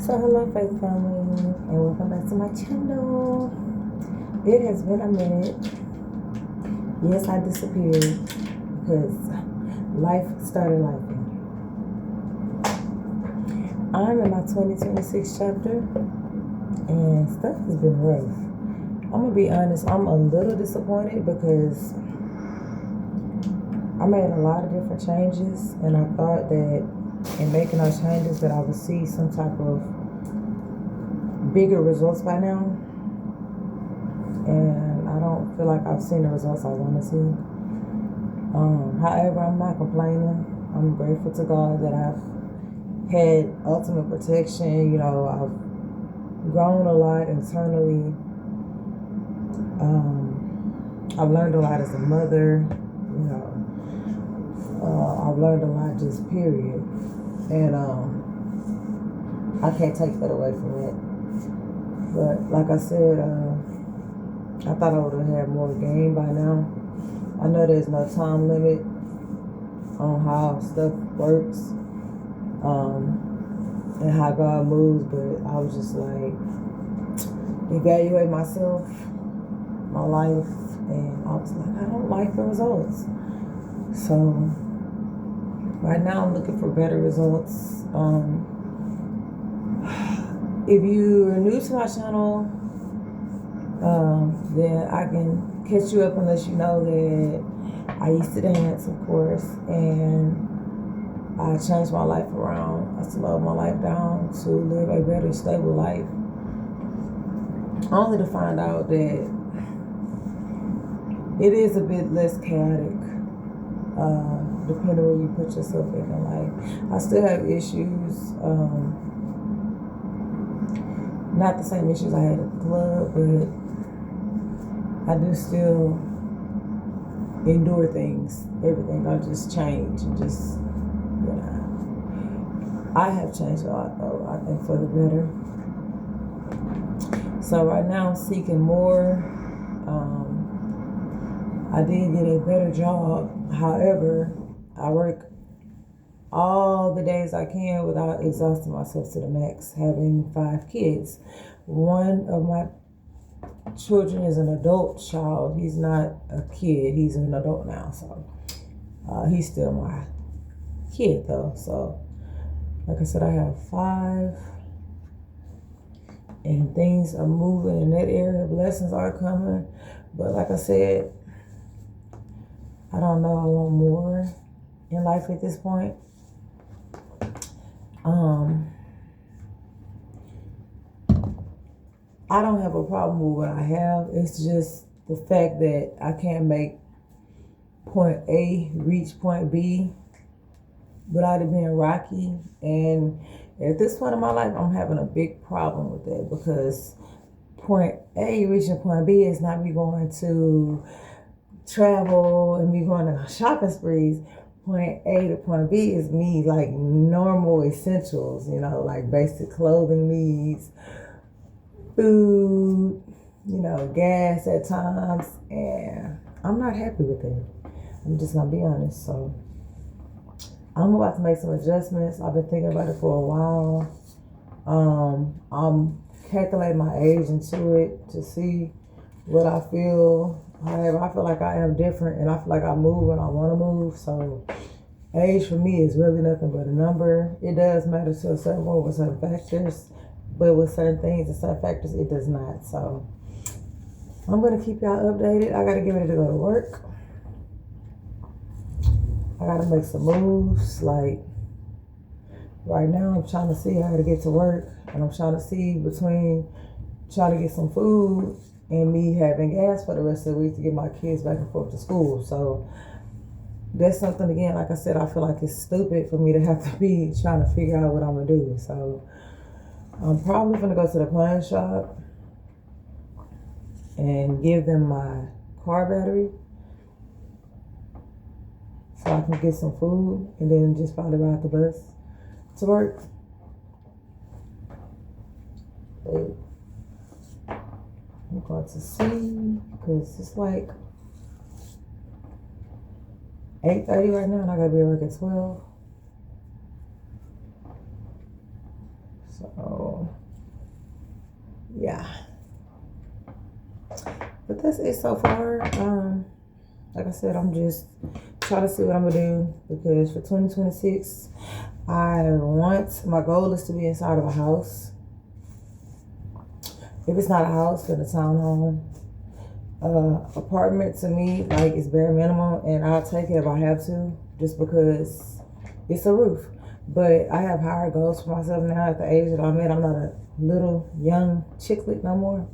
So hello Faith Family and welcome back to my channel. It has been a minute. Yes, I disappeared because life started life. I'm in my 2026 chapter and stuff has been rough. I'm gonna be honest, I'm a little disappointed because I made a lot of different changes and I thought that in making those changes that I would see some type of bigger results by now, and I don't feel like I've seen the results I want to see. However, I'm not complaining. I'm grateful to God that I've had ultimate protection. I've grown a lot internally. I've learned a lot as a mother. I've learned a lot just period. And I can't take that away from it. But like I said, I thought I would have had more game by now. I know there's no time limit on how stuff works, and how God moves, but I was just like, evaluate myself, my life, and I was like, I don't like the results. So right now I'm looking for better results. If you're new to my channel, then I can catch you up and let you know that I used to dance, of course, and I changed my life around. I slowed my life down to live a better, stable life, only to find out that it is a bit less chaotic, depending where you put yourself in life. I still have issues, not the same issues I had at the club, but I do still endure things. Everything don't just change and just, I have changed a lot though, I think for the better. So right now I'm seeking more. I did get a better job. However, I work all the days I can without exhausting myself to the max, having 5 kids. One of my children is an adult child. He's not a kid. He's an adult now. So he's still my kid though. So like I said, I have 5 and things are moving in that area. Blessings are coming. But like I said, I don't know. I want more in life at this point. I don't have a problem with what I have. It's just the fact that I can't make point A reach point B without it being rocky. And at this point in my life, I'm having a big problem with that because point A reaching point B is not me going to travel and me going to shopping sprees. Point A to point B is me like normal essentials, like basic clothing needs, food, gas at times, and I'm not happy with it. I'm just gonna be honest. So I'm about to make some adjustments. I've been thinking about it for a while. I'm calculating my age into it to see what I feel. However, I feel like I am different and I feel like I move when I want to move. So age for me is really nothing but a number. It does matter to a certain point with certain factors, but with certain things and certain factors, it does not. So I'm going to keep y'all updated. I got to get ready to go to work. I got to make some moves. Like right now, I'm trying to see how to get to work. And I'm trying to see between trying to get some food and me having gas for the rest of the week to get my kids back and forth to school. So that's something, again, like I said, I feel like it's stupid for me to have to be trying to figure out what I'm going to do. So I'm probably going to go to the pawn shop and give them my car battery so I can get some food and then just probably ride the bus to work. But I'm going to see because it's like 8:30 right now and I got to be at work at 12. So yeah, but that's it so far. Like I said, I'm just trying to see what I'm gonna do, because for 2026, my goal is to be inside of a house. If it's not a house, then a townhome. Apartment to me, like, is bare minimum, and I'll take it if I have to, just because it's a roof. But I have higher goals for myself now at the age that I'm at. I'm not a little young chicklet no more.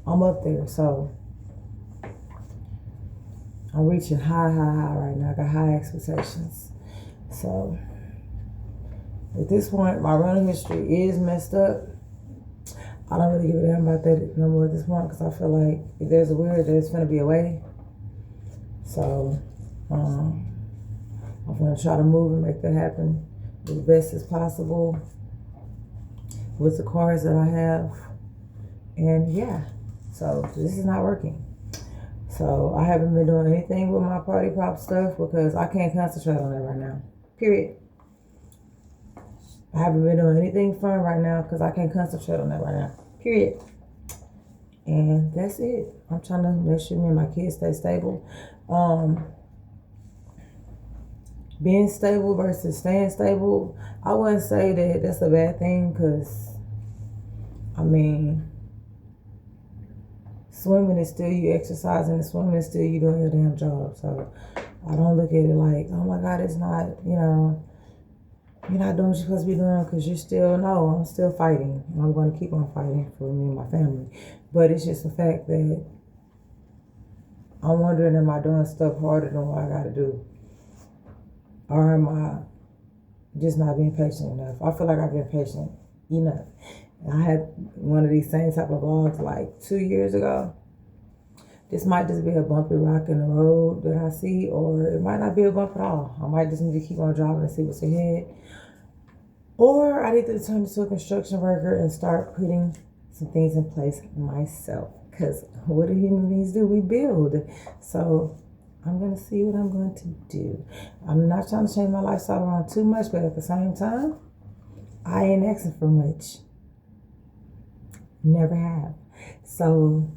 I'm up there, so I'm reaching high right now. I got high expectations. So at this point, my running history is messed up. I don't really give a damn about that no more at this point, because I feel like if there's a will, there's gonna be a way. So I'm gonna try to move and make that happen as best as possible with the cars that I have. And yeah, so this is not working. So I haven't been doing anything with my party prop stuff because I can't concentrate on that right now. Period. I haven't been doing anything fun right now because I can't concentrate on that right now. Period. And that's it. I'm trying to make sure me and my kids stay stable. Being stable versus staying stable, I wouldn't say that that's a bad thing, because I mean, swimming is still you exercising, and swimming is still you doing your damn job. So I don't look at it like, oh my God, it's not, you're not doing what you're supposed to be doing, because you're still, no, I'm still fighting. And I'm going to keep on fighting for me and my family. But it's just the fact that I'm wondering, am I doing stuff harder than what I got to do? Or am I just not being patient enough? I feel like I've been patient enough. I had one of these same type of vlogs like 2 years ago. This might just be a bumpy rock in the road that I see, or it might not be a bump at all. I might just need to keep on driving and see what's ahead. Or I need to turn into a construction worker and start putting some things in place myself. Because what do human beings do? We build. So I'm going to see what I'm going to do. I'm not trying to change my lifestyle around too much, but at the same time, I ain't asking for much. Never have. So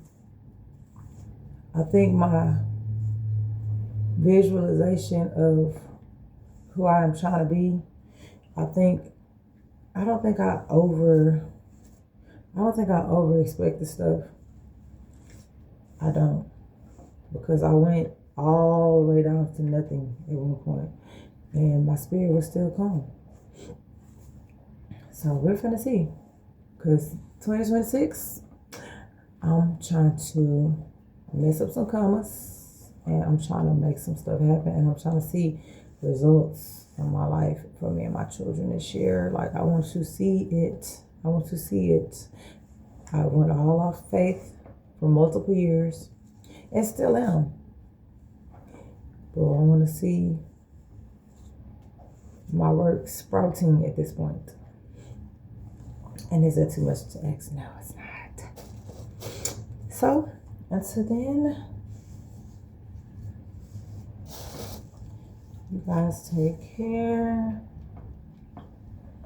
I think my visualization of who I am trying to be, I don't think I over expect the stuff. I don't. Because I went all the way down to nothing at one point, and my spirit was still calm. So we're finna see. Because 2026, I'm trying to mess up some commas, and I'm trying to make some stuff happen, and I'm trying to see results in my life for me and my children this year. Like, I want to see it. I went all off faith for multiple years, and still am. But I want to see my work sprouting at this point. And is that too much to ask? No, it's not. So, until then, you guys take care.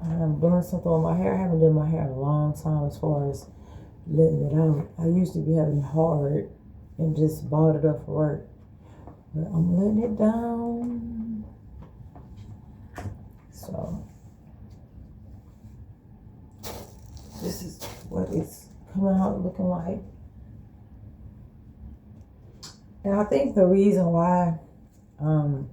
I'm doing something with my hair. I haven't done my hair in a long time as far as letting it out. I used to be having it hard and just balled it up for work. But I'm letting it down. So this is what it's coming out looking like. And I think the reason why I'm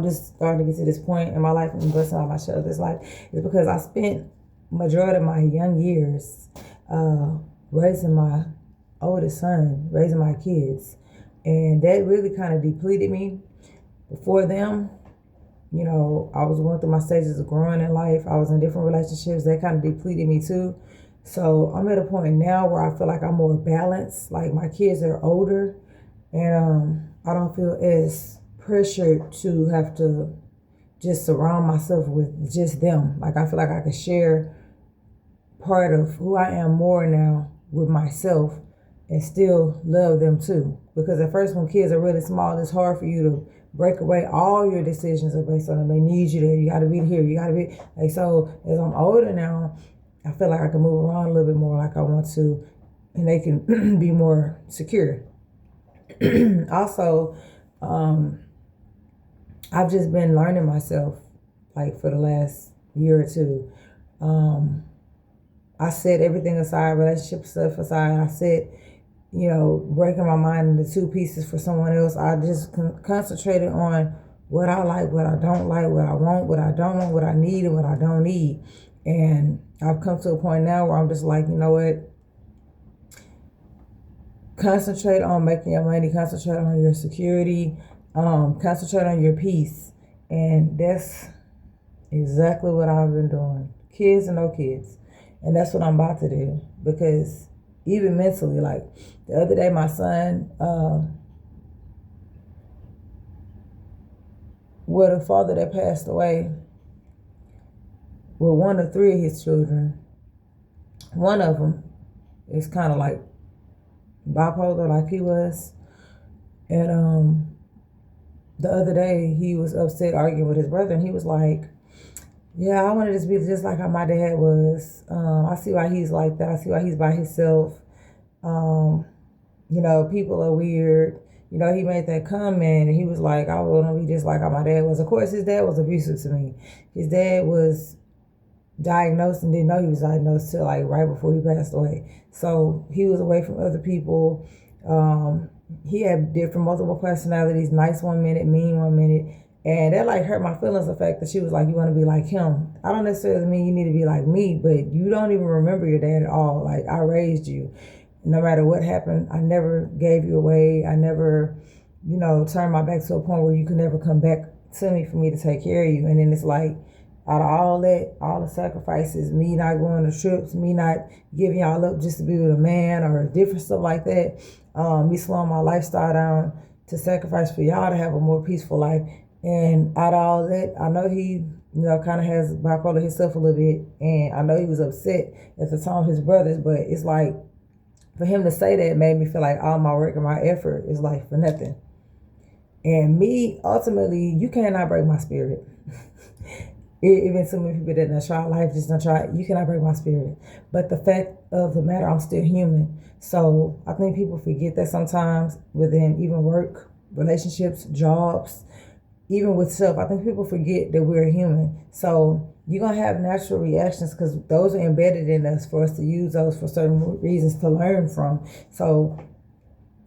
just starting to get to this point in my life and busting out my shell of this life is because I spent majority of my young years raising my oldest son, raising my kids. And that really kind of depleted me. Before them, I was going through my stages of growing in life. I was in different relationships that kind of depleted me too. So I'm at a point now where I feel like I'm more balanced. Like, my kids are older, and I don't feel as pressured to have to just surround myself with just them. Like, I feel like I can share part of who I am more now with myself and still love them too. Because at first, when kids are really small, it's hard for you to break away. All your decisions are based on them. They need you there. You got to be here. You got to be like, so as I'm older now, I feel like I can move around a little bit more like I want to, and they can be more secure. Also, I've just been learning myself like for the last year or two. I set everything aside, relationship stuff aside. I set, breaking my mind into two pieces for someone else. I just concentrated on what I like, what I don't like, what I want, what I don't want, what I need, and what I don't need. And I've come to a point now where I'm just like, you know what? Concentrate on making your money, concentrate on your security, concentrate on your peace. And that's exactly what I've been doing. Kids and no kids. And that's what I'm about to do. Because even mentally, like the other day, my son, with a father that passed away, with one of three of his children, one of them is kind of like bipolar like he was. And the other day he was upset arguing with his brother, and he was like, yeah, I wanted to be just like how my dad was. I see why he's like that. I see why he's by himself. People are weird. He made that comment, and he was like, I want to be just like how my dad was. Of course, his dad was abusive to me. His dad was diagnosed and didn't know he was diagnosed till like right before he passed away. So he was away from other people. He had different multiple personalities, nice one minute, mean one minute. And that like hurt my feelings, the fact that she was like, you want to be like him. I don't necessarily mean you need to be like me, but you don't even remember your dad at all. Like, I raised you. No matter what happened, I never gave you away. I never, turned my back to a point where you could never come back to me for me to take care of you. And then it's like, out of all that, all the sacrifices, me not going to trips, me not giving y'all up just to be with a man or different stuff like that, me slowing my lifestyle down to sacrifice for y'all to have a more peaceful life. And out of all that, I know he, kind of has bipolar himself a little bit. And I know he was upset at the time of his brothers, but it's like, for him to say that made me feel like all my work and my effort is like for nothing. And me, ultimately, you cannot break my spirit. Even so many people that don't try life, just don't try it. You cannot break my spirit. But the fact of the matter, I'm still human. So I think people forget that sometimes within even work, relationships, jobs, even with self. I think people forget that we're human. So you're going to have natural reactions because those are embedded in us for us to use those for certain reasons to learn from. So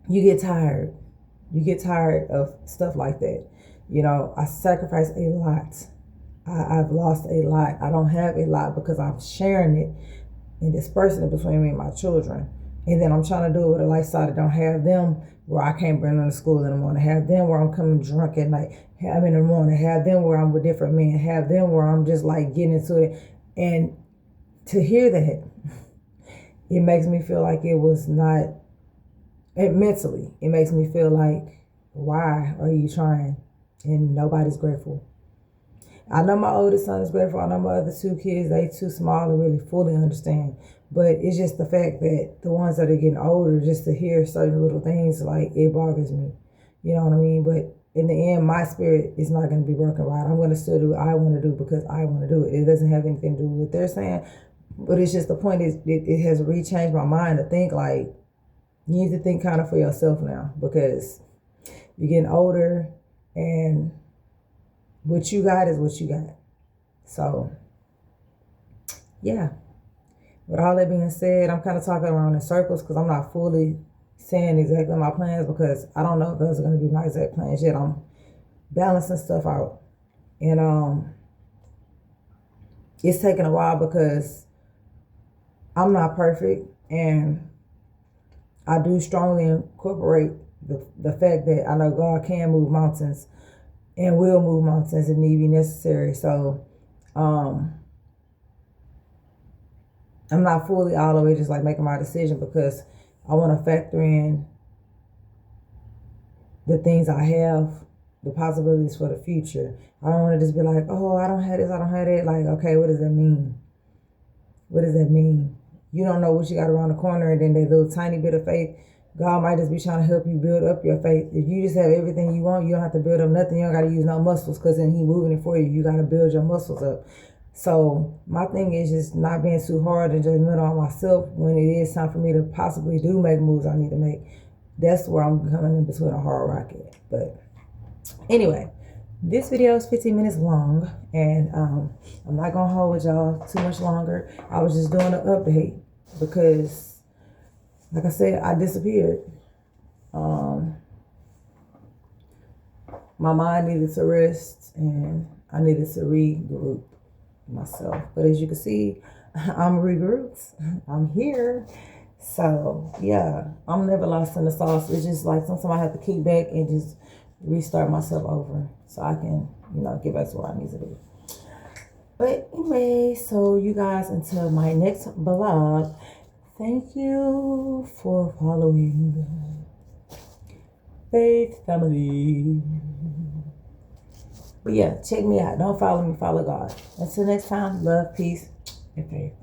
you get tired. You get tired of stuff like that. I sacrifice a lot. I've lost a lot. I don't have a lot because I'm sharing it and dispersing it between me and my children. And then I'm trying to do it with a lifestyle that don't have them where I can't bring them to school in the morning, have them where I'm coming drunk at night, have in the morning, have them where I'm with different men, have them where I'm just like getting into it. And to hear that, it makes me feel like it was not, mentally, it makes me feel like, why are you trying? And nobody's grateful. I know my oldest son is grateful. I know my other two kids, they too small to really fully understand. But it's just the fact that the ones that are getting older, just to hear certain little things, like, it bothers me. You know what I mean? But in the end, my spirit is not going to be broken right. I'm going to still do what I want to do because I want to do it. It doesn't have anything to do with what they're saying. But it's just the point is it has rechanged my mind to think like, you need to think kind of for yourself now because you're getting older and what you got is what you got. So, yeah. With all that being said, I'm kind of talking around in circles because I'm not fully saying exactly my plans because I don't know if those are going to be my exact plans yet. I'm balancing stuff out. And it's taking a while because I'm not perfect. And I do strongly incorporate the fact that I know God can move mountains and will move mountains if need be necessary. So I'm not fully all the way just like making my decision because I want to factor in the things I have, the possibilities for the future. I don't want to just be like, oh, I don't have this, I don't have that. Like, okay, what does that mean? What does that mean? You don't know what you got around the corner, and then that little tiny bit of faith God might just be trying to help you build up your faith. If you just have everything you want, you don't have to build up nothing. You don't got to use no muscles, because then he moving it for you. You got to build your muscles up. So my thing is just not being too hard and judgmental on myself when it is time for me to possibly do make moves I need to make. That's where I'm coming in between a hard rock at. But anyway, this video is 15 minutes long, and I'm not gonna hold y'all too much longer. I was just doing an update because, like I said, I disappeared. My mind needed to rest, and I needed to regroup myself. But as you can see, I'm regrouped. I'm here. So yeah, I'm never lost in the sauce. It's just like sometimes I have to kick back and just restart myself over so I can, get back to where I need to be. But anyway, so you guys, until my next vlog, thank you for following Faith Family. But yeah, check me out. Don't follow me, follow God. Until next time, love, peace, and faith.